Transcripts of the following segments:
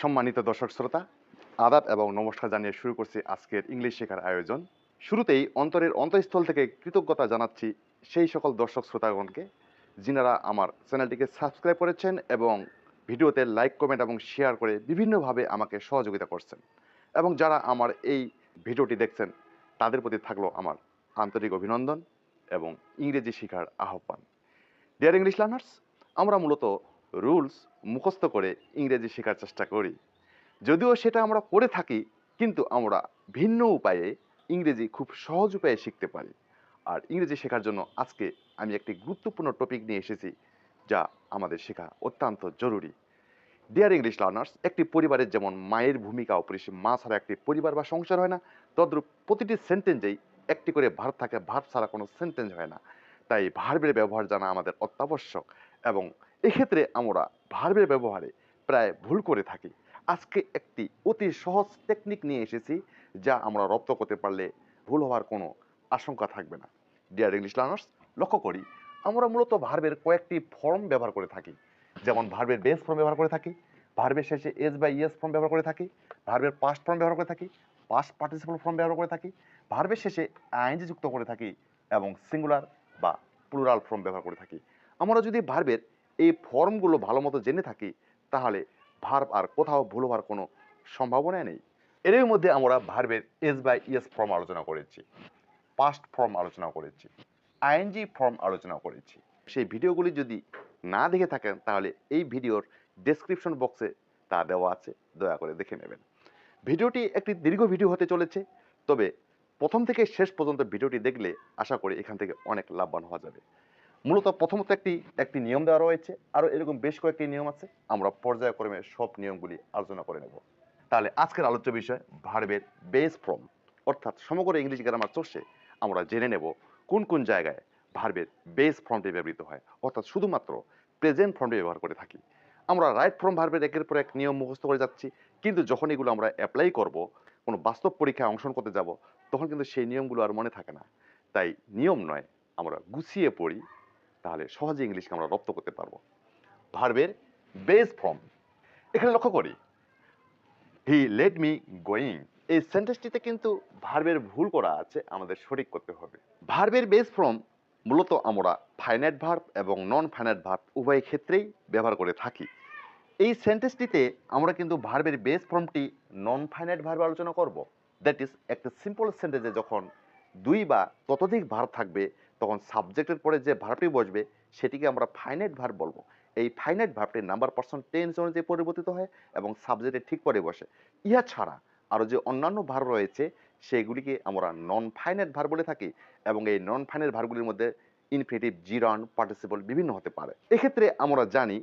সম্মানিত দর্শক শ্রোতা, আদাব এবং নমস্কার জানিয়ে শুরু করছি আজকের ইংলিশ শেখার আয়োজন। শুরুতেই অন্তরের অন্তঃস্থল থেকে কৃতজ্ঞতা জানাচ্ছি সেই সকল দর্শক শ্রোতাগণকে যিনারা আমার চ্যানেলটিকে সাবস্ক্রাইব করেছেন এবং ভিডিওতে লাইক, কমেন্ট এবং শেয়ার করে বিভিন্নভাবে আমাকে সহযোগিতা করছেন, এবং যারা আমার এই ভিডিওটি দেখছেন তাদের প্রতি থাকলো আমার আন্তরিক অভিনন্দন এবং ইংরেজি শেখার আহ্বান। ডিয়ার ইংলিশ লার্নার্স, আমরা মূলত রুলস মুখস্থ করে ইংরেজি শেখার চেষ্টা করি। যদিও সেটা আমরা করে থাকি, কিন্তু আমরা ভিন্ন উপায়ে ইংরেজি খুব সহজ উপায়ে শিখতে পারি। আর ইংরেজি শেখার জন্য আজকে আমি একটি গুরুত্বপূর্ণ টপিক নিয়ে এসেছি, যা আমাদের শেখা অত্যন্ত জরুরি। ডিয়ার ইংলিশ লার্নার্স, একটি পরিবারের যেমন মায়ের ভূমিকা অপরিসীম, মা ছাড়া একটি পরিবার বা সংসার হয় না, তদ্রূপ প্রতিটি সেন্টেন্সেই একটি করে ভার্ব থাকে, ভার্ব ছাড়া কোনো সেন্টেন্স হয় না। তাই ভার্বের ব্যবহার জানা আমাদের অত্যাবশ্যক, এবং এক্ষেত্রে আমরা ভার্বের ব্যবহারে প্রায় ভুল করে থাকি। আজকে একটি অতি সহজ টেকনিক নিয়ে এসেছি, যা আমরা রপ্ত করতে পারলে ভুল হওয়ার কোনো আশঙ্কা থাকবে না। ডিয়ার ইংলিশ লার্নার্স, লক্ষ্য করি আমরা মূলত ভার্বের কয়েকটি ফর্ম ব্যবহার করে থাকি। যেমন ভার্বের বেস ফর্ম ব্যবহার করে থাকি, ভার্বের শেষে এস বা ইএস ফর্ম ব্যবহার করে থাকি, ভার্বের পাস্ট ফর্ম ব্যবহার করে থাকি, পাস্ট পার্টিসিপল ফর্ম ব্যবহার করে থাকি, ভার্বের শেষে আইএনজি যুক্ত করে থাকি, এবং সিঙ্গুলার বা প্লুরাল ফর্ম ব্যবহার করে থাকি। আমরা যদি ভার্বের এই ফর্মগুলো ভালো মতো জেনে থাকি, তাহলে ভার্ব আর কোথাও ভুল হওয়ার কোনো সম্ভাবনা নেই। এর মধ্যে আমরা ভার্বের এস বা ইএস ফর্ম আলোচনা করেছি, পাস্ট ফর্ম আলোচনা করেছি, আইএনজি ফর্ম আলোচনা করেছি। সেই ভিডিওগুলি যদি না দেখে থাকেন, তাহলে এই ভিডিওর ডেসক্রিপশন বক্সে তা দেওয়া আছে, দয়া করে দেখে নেবেন। ভিডিওটি একটি দীর্ঘ ভিডিও হতে চলেছে, তবে প্রথম থেকে শেষ পর্যন্ত ভিডিওটি দেখলে আশা করি এখান থেকে অনেক লাভবান হওয়া যাবে। মূলত প্রথমত একটি নিয়ম দেওয়া রয়েছে, আরও এরকম বেশ কয়েকটি নিয়ম আছে। আমরা পর্যায়ক্রমে সব নিয়মগুলি আলোচনা করে নেব। তাহলে আজকের আলোচ্য বিষয় ভার্বের বেস ফর্ম, অর্থাৎ সমগ্র ইংলিশ গ্রামার চর্চে আমরা জেনে নেব কোন কোন জায়গায় ভার্বের বেস ফর্মটি ব্যবহৃত হয়, অর্থাৎ শুধুমাত্র প্রেজেন্ট ফর্মটি ব্যবহার করে থাকি। আমরা রাইট ফর্ম ভার্বের একের পর এক নিয়ম মুখস্থ করে যাচ্ছি, কিন্তু যখন এগুলো আমরা অ্যাপ্লাই করব, কোনো বাস্তব পরীক্ষায় অংশগ্রহণ করতে যাব, তখন কিন্তু সেই নিয়মগুলো আর মনে থাকে না। তাই নিয়ম নয়, আমরা গুছিয়ে পড়ি, তাহলে সহজে ইংলিশকে আমরা রপ্ত করতে পারবো। ভার্বের বেস ফর্ম, এখানে লক্ষ্য করি হি লেট মি গোয়িং, এই সেন্টেন্সটিতে কিন্তু ভার্বের ভুল করা আছে, আমাদের সঠিক করতে হবে। ভার্বের বেস ফর্ম মূলত আমরা ফাইনাইট ভার্ব এবং নন ফাইনাইট ভার্ব উভয় ক্ষেত্রেই ব্যবহার করে থাকি। এই সেন্টেন্সটিতে আমরা কিন্তু ভার্বের বেস ফর্মটি নন ফাইনাইট ভার্বে আলোচনা করব। দ্যাট ইজ, একটা সিম্পল সেন্টেন্সে যখন দুই বা ততোধিক ভার্ব থাকবে, তখন সাবজেক্টের পরে যে ভার্বটি বসবে সেটিকে আমরা ফাইনাইট ভার্ব বলবো। এই ফাইনাইট ভার্বটির নাম্বার পার্সন টেন্স অনুযায়ী পরিবর্তিত হয় এবং সাবজেক্টের ঠিক পরে বসে। ইহা ছাড়া আরও যে অন্যান্য ভার্ব রয়েছে সেগুলিকে আমরা নন ফাইনাইট ভার্ব বলে থাকি, এবং এই নন ফাইনাইট ভার্বগুলির মধ্যে ইনফিনিটিভ, জিরান্ড, পার্টিসিপল বিভিন্ন হতে পারে। এক্ষেত্রে আমরা জানি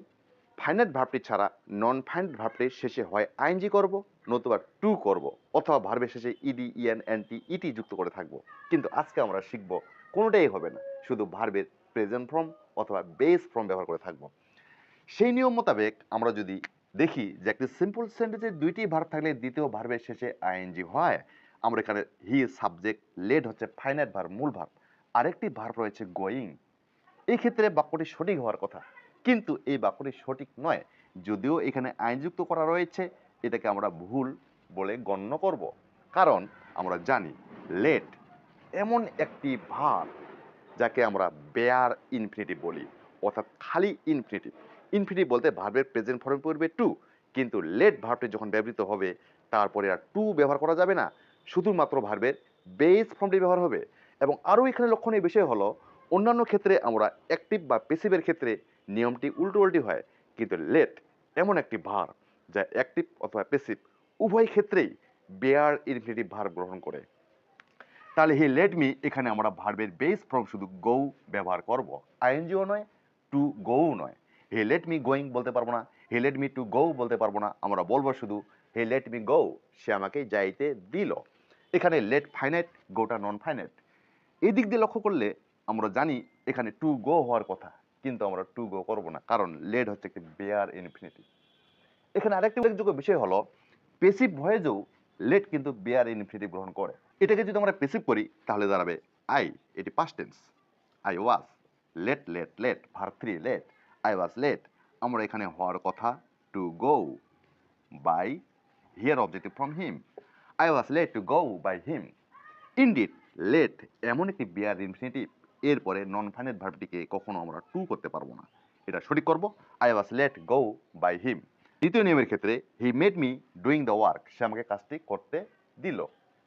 ফাইনাইট ভার্বটি ছাড়া নন ফাইনাইট ভার্বটির শেষে হয় আইএনজি করব, নতুবা টু করব, অথবা ভার্বের শেষে ইডি, ইএন, এনটি, ইটি যুক্ত করে থাকবো। কিন্তু আজকে আমরা শিখব কোনোটাই হবে না, শুধু ভার্বের প্রেজেন্ট ফর্ম অথবা বেস ফর্ম ব্যবহার করে থাকবো। সেই নিয়ম মোতাবেক আমরা যদি দেখি যে একটি সিম্পল সেন্টেন্সে দুইটি ভার্ব থাকলে দ্বিতীয় ভার্বের শেষে আইএনজি হয়। আমরা এখানে হি সাবজেক্ট, লেড হচ্ছে ফাইনাইট ভার্ব, মূল ভার্ব, আরেকটি ভার্ব রয়েছে গোয়িং। এই ক্ষেত্রে বাক্যটি সঠিক হওয়ার কথা, কিন্তু এই বাক্যটি সঠিক নয়। যদিও এখানে আইনযুক্ত করা রয়েছে, এটাকে আমরা ভুল বলে গণ্য করব, কারণ আমরা জানি লেট এমন একটি ভার্ব যাকে আমরা বেয়ার ইনফিনিটিভ বলি, অর্থাৎ খালি ইনফিনিটিভ। ইনফিনিটিভ বলতে ভার্বের প্রেজেন্ট ফর্মে পড়বে টু, কিন্তু লেট ভার্বটি যখন ব্যবহৃত হবে তারপরে আর টু ব্যবহার করা যাবে না, শুধুমাত্র ভার্বের বেস ফর্মটি ব্যবহার হবে। এবং আরও এখানে লক্ষণীয় বিষয় হলো, অন্যান্য ক্ষেত্রে আমরা অ্যাক্টিভ বা প্যাসিভের ক্ষেত্রে নিয়মটি উল্টো হয়, কিন্তু লেট এমন একটি ভার্ব যা অ্যাক্টিভ অথবা প্যাসিভ উভয় ক্ষেত্রেই বেয়ার ইনফিনিটিভ ভার্ব গ্রহণ করে। তাহলে হি লেট মি, এখানে আমরা ভার্বের বেস ফর্ম শুধু গো ব্যবহার করব, আইএনজিও নয়, টু গো নয়। হি লেট মি গোয়িং বলতে পারবো না, he let me to go বলতে পারবো না, আমরা বলবো শুধু হি লেট মি গো, সে আমাকে যাইতে দিল। এখানে লেট ফাইনাইট, গোটা নন ফাইনাইট। এই দিক দিয়ে লক্ষ্য করলে আমরা জানি এখানে টু গো হওয়ার কথা, কিন্তু আমরা টু গো করবো না, কারণ লেট হচ্ছে একটি বেয়ার ইনফিনিটিভ। এখানে আরেকটি উল্লেখযোগ্য বিষয় হলো, পেসিভ ভয়েসেও লেট কিন্তু বেয়ার ইনফিনিটিভ গ্রহণ করে। এটাকে যদি আমরা পেসিভ করি তাহলে দাঁড়াবে আই, এটি past tense, I was late, late late, verb 3 late, I was late. আমরা এখানে হওয়ার কথা to go, by here objective from him. I was late to go by him. Indeed, late এমন একটি বিয়ার ইনফিনিটিভ, এরপরে নন ফাইনাইট ভার্বটিকে কখনো আমরা two করতে পারবো না। এটা সঠিক করব, I was let go by him. দ্বিতীয় নিয়মের ক্ষেত্রে he made me doing the work, সে আমাকে কাজটি করতে দিল।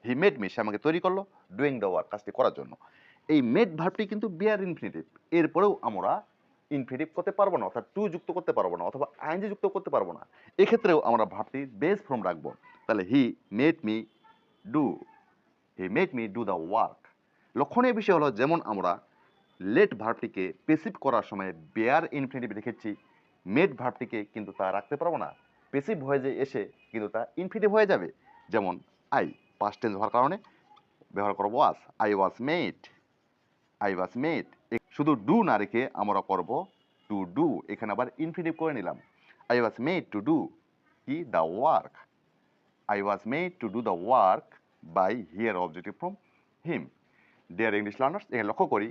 হি মেড মি, সে আমাকে তৈরি করলো, ডুইং দ্য ওয়ার্ক, কাজটি করার জন্য। এই মেড ভার্বটি কিন্তু বিয়ার ইনফিনিটিভ, এরপরেও আমরা ইনফিনিটিভ করতে পারবো না, অর্থাৎ টু যুক্ত করতে পারবো না, অথবা আইএনজি যুক্ত করতে পারবো না। এক্ষেত্রেও আমরা ভার্বটির বেস ফর্ম রাখবো। তাহলে হি made me do, he made me do the work. লক্ষণীয় বিষয় হলো, যেমন আমরা লেট ভার্বটিকে পেসিভ করার সময় বেয়ার ইনফিনিটিভ রেখেছি, মেড ভার্বটিকে কিন্তু তা রাখতে পারবো না, পেসিভ ভয়েসে এসে কিন্তু তা ইনফিনিটিভ হয়ে যাবে। যেমন আই পাস্ট টেন্স হওয়ার কারণে ব্যবহার করবো was, I was made, I was made. শুধু ডু না রেখে আমরা করব টু ডু, এখানে আবার ইনফিনিটিভ করে নিলাম। I was made to do কি the work, I was made to do the work by here objective from him. Dear English learners, এখানে লক্ষ্য করি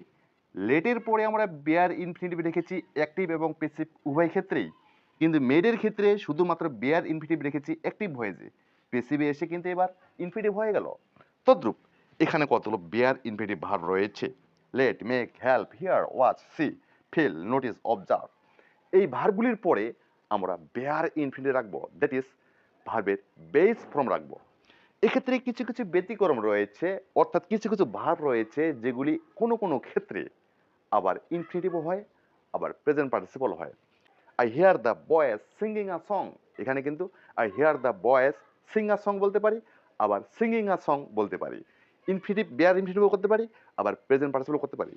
লেটের পরে আমরা বেয়ার ইনফিনিটিভ রেখেছি অ্যাক্টিভ এবং পেসিভ উভয় ক্ষেত্রেই, কিন্তু মেডের ক্ষেত্রে শুধুমাত্র বেয়ার ইনফিনিটিভ রেখেছি অ্যাক্টিভ ভয়েসে, পেসিভে এসে কিন্তু এবার ইনফিনিটিভ হয়ে গেল। তদ্রূপ এখানে কতগুলো বেয়ার ইনফিনিটিভ ভার্ব রয়েছে, let, make, help, hear, watch, see, feel, notice, observe. এই ভার্বগুলির পরে আমরা বেয়ার ইনফিনিটিভ রাখবো, দ্যাট ইজ ভার্বের বেস ফর্ম রাখবো। এক্ষেত্রে কিছু কিছু ব্যতিক্রম রয়েছে, অর্থাৎ কিছু কিছু ভার্ব রয়েছে যেগুলি কোনো কোনো ক্ষেত্রে আবার ইনফিনিটিভও হয়, আবার প্রেজেন্ট পার্টিসিপল হয়। I here the boys singing a song, এখানে কিন্তু I here the boys Singh a song বলতে পারি, আবার সিঙ্গিং আ সং বলতে পারি। ইনফিনিটিভ বেয়ার ইনফিনিটিভও করতে পারি, আবার প্রেজেন্ট পার্টিসিপলও করতে পারি।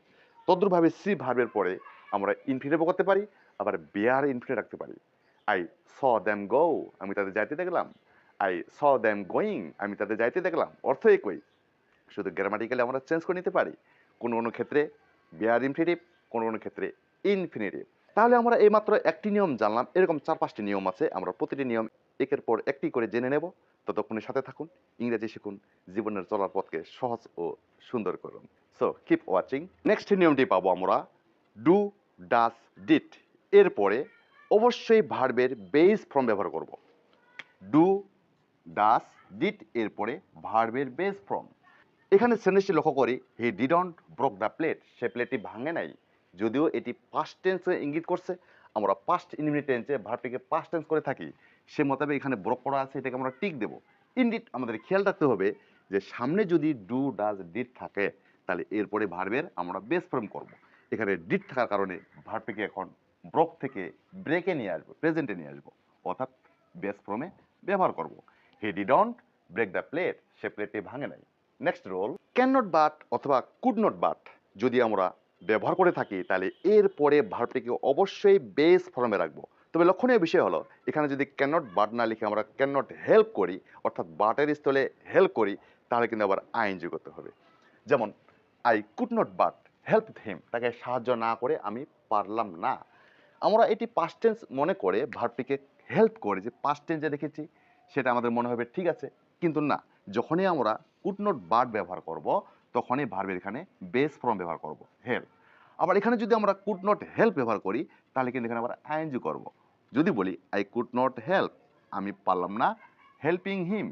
তদ্রূপভাবে সি ভার্বের পরে আমরা ইনফিনিটিভও করতে পারি, আবার বেয়ার ইনফিনিটিভ রাখতে পারি। আই স দ্যাম গো, আমি তাদের যাইতে দেখলাম। আই স দ্যাম গোয়িং, আমি তাদের যাইতে দেখলাম। অর্থ একই, শুধু গ্রামাটিক্যালি আমরা চেঞ্জ করে নিতে পারি। কোনো কোনো ক্ষেত্রে বেয়ার ইনফিনিটিভ, কোনো কোনো ক্ষেত্রে ইনফিনিটিভ। তাহলে আমরা এইমাত্র একটি নিয়ম জানলাম, এরকম 4-5টি নিয়ম আছে, আমরা প্রতিটি নিয়ম একের পর একটি করে জেনে নেব। ততক্ষণের সাথে থাকুন, ইংরেজি শিখুন, জীবনের চলার পথকে সহজ ও সুন্দর করুন। So keep watching. নেক্সট নিয়মটি পাবো আমরা ডু, ডাস, ডিড। এরপরে অবশ্যই ভার্বের বেস ফর্ম ব্যবহার করব। ডু, ডাস, ডিড এরপরে ভার্বের বেস ফর্ম। এখানে সেন্টেন্সটি লক্ষ্য করি, he didn't broke the plate, সে প্লেটটি ভাঙে নাই। যদিও এটি পাস্ট টেন্সে ইঙ্গিত করছে, আমরা পাস্ট ইনডিফিনিট টেন্সে ভার্বটিকে পাস্ট টেন্স করে থাকি, সে মোতাবেক এখানে ব্রোক করা আছে, এটাকে আমরা টিক দেব। ইনডিড আমাদের খেয়াল রাখতে হবে যে সামনে যদি ডু, ডাজ, ডিড থাকে তাহলে এরপরে ভার্বের আমরা বেস ফর্ম করব। এখানে ডিড থাকার কারণে ভার্বটিকে এখন ব্রোক থেকে ব্রেকে নিয়ে আসবো, প্রেজেন্টে নিয়ে আসবো, অর্থাৎ বেস ফর্মে ব্যবহার করব। He didn't break the plate, সে প্লেটটি ভাঙে নাই। Next rule can not but অথবা কুড নট বাট যদি আমরা ব্যবহার করে থাকি তাহলে এর পরে ভার্বটিকে অবশ্যই বেস ফর্মে রাখবো। তবে লক্ষণীয় বিষয় হলো, এখানে যদি ক্যান নট বাট না লিখে আমরা ক্যান নট হেল্প করি, অর্থাৎ বাটের স্থলে হেল্প করি, তাহলে কিন্তু আবার আইএনজি করতে হবে। যেমন I could not but help him, তাকে সাহায্য না করে আমি পারলাম না। আমরা এটি পাস্ট টেন্স মনে করে ভার্বটিকে হেল্প করে যে পাস্ট টেন্সে রেখেছি, সেটা আমাদের মনে হবে ঠিক আছে, কিন্তু না, যখনই আমরা কুড নট বাট ব্যবহার করব তখনই ভার্বের এখানে বেস ফর্ম ব্যবহার করব, হেল্প। আবার এখানে যদি আমরা কুড নট হেল্প ব্যবহার করি তাহলে কিন্তু এখানে আবার আইএনজি করব। যদি বলি আই কুড নট হেল্প, আমি পারলাম না helping him,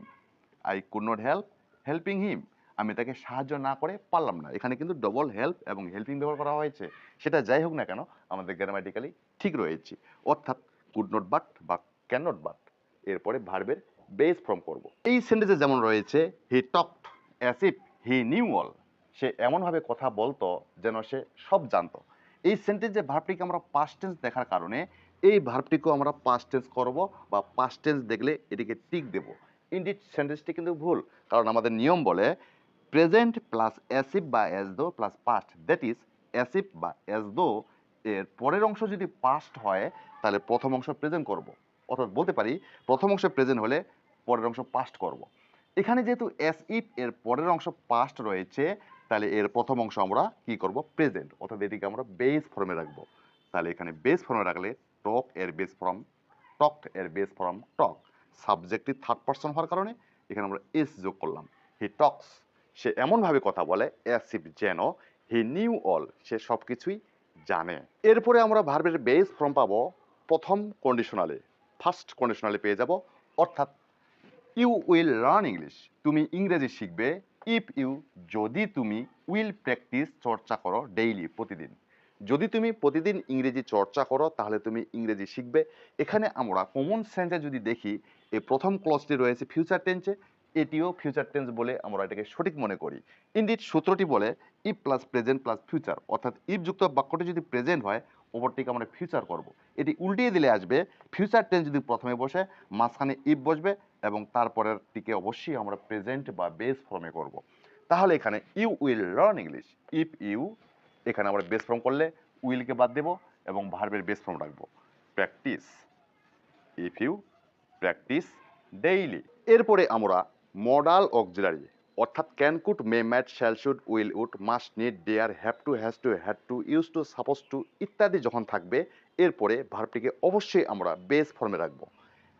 I could not help helping হিম, আমি তাকে সাহায্য না করে পারলাম না। এখানে কিন্তু ডবল হেল্প এবং হেল্পিং ব্যবহার করা হয়েছে, সেটা যাই হোক না কেন আমাদের গ্রামাটিক্যালি ঠিক রয়েছে। অর্থাৎ কুড নট বাট বা ক্যান নট বাট এরপরে ভার্বের বেস ফর্ম করব। এই সেন্টেন্সে যেমন রয়েছে he talked as if he knew all, সে এমনভাবে কথা বলতো যেন সে সব জানতো। এই সেন্টেন্সে ভার্বটিকে আমরা পাস্ট টেন্স দেখার কারণে এই ভার্বটিকেও আমরা পাস্ট টেন্স করব, বা পাস্ট টেন্স দেখলে এটিকে টিক দেব। ইনডিড সেন্টেন্সটি কিন্তু ভুল, কারণ আমাদের নিয়ম বলে প্রেজেন্ট প্লাস অ্যাসিভ বা as though plus past, that is as if বা অ্যাজ দো এর পরের অংশ যদি পাস্ট হয় তাহলে প্রথম অংশ প্রেজেন্ট করব। অর্থাৎ বলতে পারি প্রথম অংশ প্রেজেন্ট হলে পরের অংশ পাস্ট করব। এখানে যেহেতু অ্যাজ ইফ এর পরের অংশ পাস্ট রয়েছে, তাহলে এর প্রথম অংশ আমরা কি করব, প্রেজেন্ট, অর্থাৎ এটিকে আমরা বেস ফর্মে রাখবো। তাহলে এখানে বেস ফর্মে রাখলে টক এর বেস ফর্ম টকড এর বেস ফর্ম টক, সাবজেক্টটি থার্ড পারসন হওয়ার কারণে এখানে আমরা এস যোগ করলাম। হি টকস, সে এমনভাবে কথা বলে অ্যাজ ইফ যেন হি নিউ অল, সে সব কিছুই জানে। এরপরে আমরা ভার্বের বেস ফর্ম পাবো প্রথম কন্ডিশনালে, ফার্স্ট কন্ডিশনালে পেয়ে যাব অর্থাৎ ইউ উইল লার্ন ইংলিশ, তুমি ইংরেজি শিখবে। ইফ ইউ, যদি তুমি, উইল প্র্যাকটিস, চর্চা করো, ডেইলি, প্রতিদিন। যদি তুমি প্রতিদিন ইংরেজি চর্চা করো তাহলে তুমি ইংরেজি শিখবে। এখানে আমরা কমন সেন্সে যদি দেখি, এই প্রথম ক্লজটি রয়েছে ফিউচার টেন্সে, এটিও ফিউচার টেন্স বলে আমরা এটাকে সঠিক মনে করি। ইনডিড সূত্রটি বলে if plus present plus future, অর্থাৎ ইফ যুক্ত বাক্যটি যদি প্রেজেন্ট হয় ওপরটিকে আমরা ফিউচার করব। এটি উল্টিয়ে দিলে আসবে ফিউচার টেন্স যদি প্রথমে বসে, মাঝখানে ইফ বসবে এবং তারপরের দিকে অবশ্যই আমরা প্রেজেন্ট বা বেস ফর্মে করব। তাহলে এখানে you will learn English, if you, এখানে আমরা বেস ফর্ম করলে উইলকে বাদ দেব এবং ভার্বের বেস ফর্ম রাখবো practice, if you practice daily. এরপরে আমরা মডাল অক্সিলারি অর্থাৎ can, could, may, might, shall, should, will, would, must, need, dare, have to, has to, had to, use to, suppose to ইত্যাদি যখন থাকবে এরপরে ভার্বটিকে অবশ্যই আমরা বেস ফর্মে রাখবো।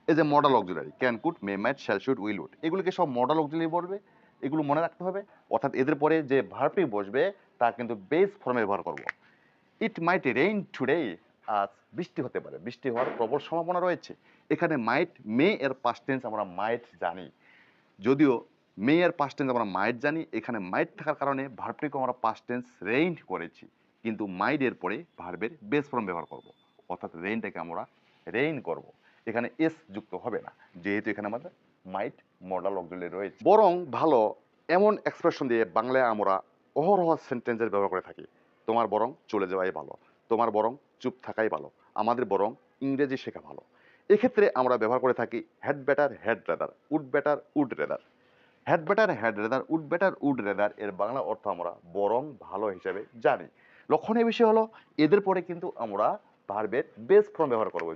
এই যে modal auxiliary can, could, may, might, shall, should, will, would, এগুলোকে সব মডাল অক্সিলারি বলবে, এগুলো মনে রাখতে হবে। অর্থাৎ এদের পরে যে ভার্বটি বসবে তা কিন্তু বেস ফর্মে ব্যবহার করব। ইট মাইট রেইন টুডে, আজ বৃষ্টি হতে পারে, বৃষ্টি হওয়ার প্রবল সম্ভাবনা রয়েছে। এখানে মাইট, মে এর পাস্ট টেন্স আমরা মাইট জানি, যদিও মে এর পাস্ট টেন্স আমরা মাইট জানি, এখানে মাইট থাকার কারণে ভার্বটিকে আমরা পাস্ট টেন্স রেইন করেছি, কিন্তু মাইট এর পরে ভার্বের বেস ফর্ম ব্যবহার করব, অর্থাৎ রেইনটাকে আমরা রেইন করব। এখানে এস যুক্ত হবে না, যেহেতু এখানে আমাদের মাইট মডাল অক্সিলারি রয়েছে। বরং ভালো এমন এক্সপ্রেশন দিয়ে বাংলায় আমরা অহরহ সেন্টেন্সের ব্যবহার করে থাকি। তোমার বরং চলে যাওয়াই ভালো, তোমার বরং চুপ থাকাই ভালো, আমাদের বরং ইংরেজি শেখা ভালো। এক্ষেত্রে আমরা ব্যবহার করে থাকি had better, had rather, would better, would rather. Had better, had rather, would better, would rather এর বাংলা অর্থ আমরা বরং ভালো হিসেবে জানি। লক্ষণীয় বিষয় হলো এদের পরে কিন্তু আমরা ভার্বের বেস ফর্ম ব্যবহার করব।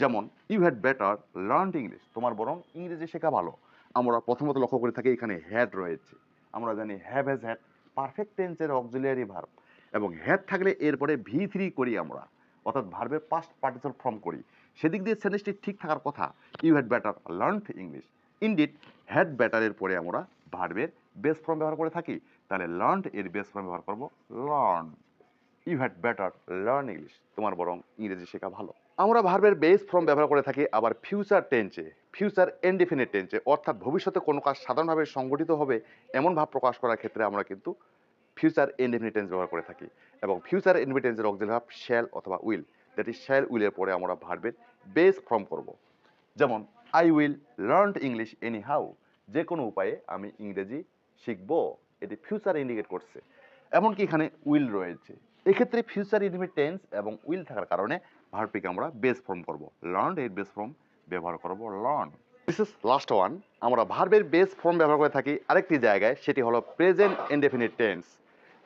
যেমন you had better learned English, তোমার বরং ইংরেজি শেখা ভালো। আমরা প্রথমত লক্ষ্য করে থাকি এখানে হ্যাড রয়েছে, আমরা জানি হ্যাভ হ্যাজ হ্যাড পারফেক্ট টেন্সের অক্সিলিয়ারি ভার্ব, এবং হ্যাড থাকলে এরপরে V3 করি আমরা, অর্থাৎ ভার্বের পাস্ট পার্টিসিপল ফর্ম করি। সেদিক দিয়ে সেন্টেন্সটি ঠিক থাকার কথা। You had better learned English. Indeed had বেটারের পরে আমরা ভার্বের বেস ফর্ম ব্যবহার করে থাকি, তাহলে লার্নড এর বেস ফর্ম ব্যবহার করব learn. You had better learn English, তোমার বরং ইংরেজি শেখা ভালো। আমরা ভার্বের বেস ফর্ম ব্যবহার করে থাকি আবার ফিউচার টেন্সে, ফিউচার ইনডিফিনিট টেন্সে, অর্থাৎ ভবিষ্যতে কোনো কাজ সাধারণভাবে সংগঠিত হবে এমন ভাব প্রকাশ করার ক্ষেত্রে আমরা কিন্তু ফিউচার ইনডিফিনিট টেন্স ব্যবহার করে থাকি। এবং ফিউচার ইনডিফিনিট টেন্সের অক্সিলারি ভার্ব শ্যাল অথবা উইল, দ্যাট ইজ শ্যাল উইলের পরে আমরা ভার্বের বেস ফর্ম করব। যেমন I will learn English any how, যে কোনো উপায়ে আমি ইংরেজি শিখবো, এটি ফিউচার ইন্ডিকেট করছে। এমনকি এখানে উইল রয়েছে, এক্ষেত্রে ফিউচার ইনডিফিনিট টেন্স এবং উইল থাকার কারণে ভার্বটিকে আমরা বেস ফর্ম করব, লার্ন এর বেস ফর্ম ব্যবহার করব learn. This is last one. আমরা ভার্বের বেস ফর্ম ব্যবহার করে থাকি আরেকটি জায়গায়, সেটি হলো প্রেজেন্ট ইনডেফিনিট টেন্স।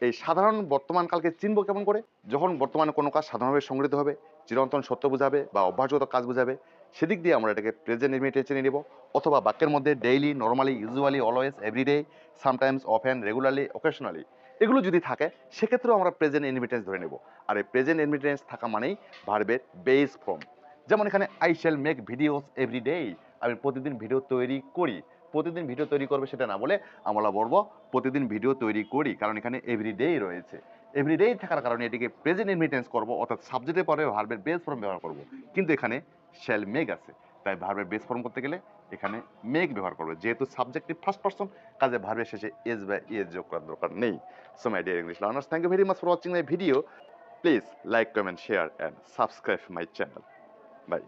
এই সাধারণ বর্তমান কালকে চিনব কেমন করে? যখন বর্তমানে কোনো কাজ সাধারণভাবে সংগঠিত হবে, চিরন্তন সত্য বোঝাবে বা অভ্যাসগত কাজ বোঝাবে, সেদিক দিয়ে আমরা এটাকে প্রেজেন্ট ইনডেফিনিট টেন্সে নিয়ে নেব। অথবা বাক্যের মধ্যে daily, normally, usually, always, everyday, sometimes, often, regularly, occasionally এগুলো যদি থাকে সেক্ষেত্রেও আমরা প্রেজেন্ট ইনডেফিনিট টেন্স ধরে নেব। আর এই প্রেজেন্ট ইনডেফিনিট টেন্স থাকা মানেই ভার্বের বেস ফর্ম। যেমন এখানে I shall make videos everyday, আমি প্রতিদিন ভিডিও তৈরি করি। প্রতিদিন ভিডিও তৈরি করবে সেটা না বলে আমরা বলবো প্রতিদিন ভিডিও তৈরি করি, কারণ এখানে এভরিডে রয়েছে। এভরিডে থাকার কারণে এটিকে প্রেজেন্ট ইনডেফিনিট করব, অর্থাৎ সাবজেক্টের পরে ভার্বের বেস ফর্ম ব্যবহার করব। কিন্তু এখানে শ্যাল মেক আছে, তাই ভার্বের বেস ফর্ম করতে গেলে এখানে মেক ব্যবহার করবে, যেহেতু সাবজেক্টিভ ফার্স্ট পারসন, কাজে ভার্বের শেষে এস বা ইএস যোগ করার দরকার নেই। So my dear English learners, thank you very much for watching my video. Please like, comment, share and subscribe my channel. By.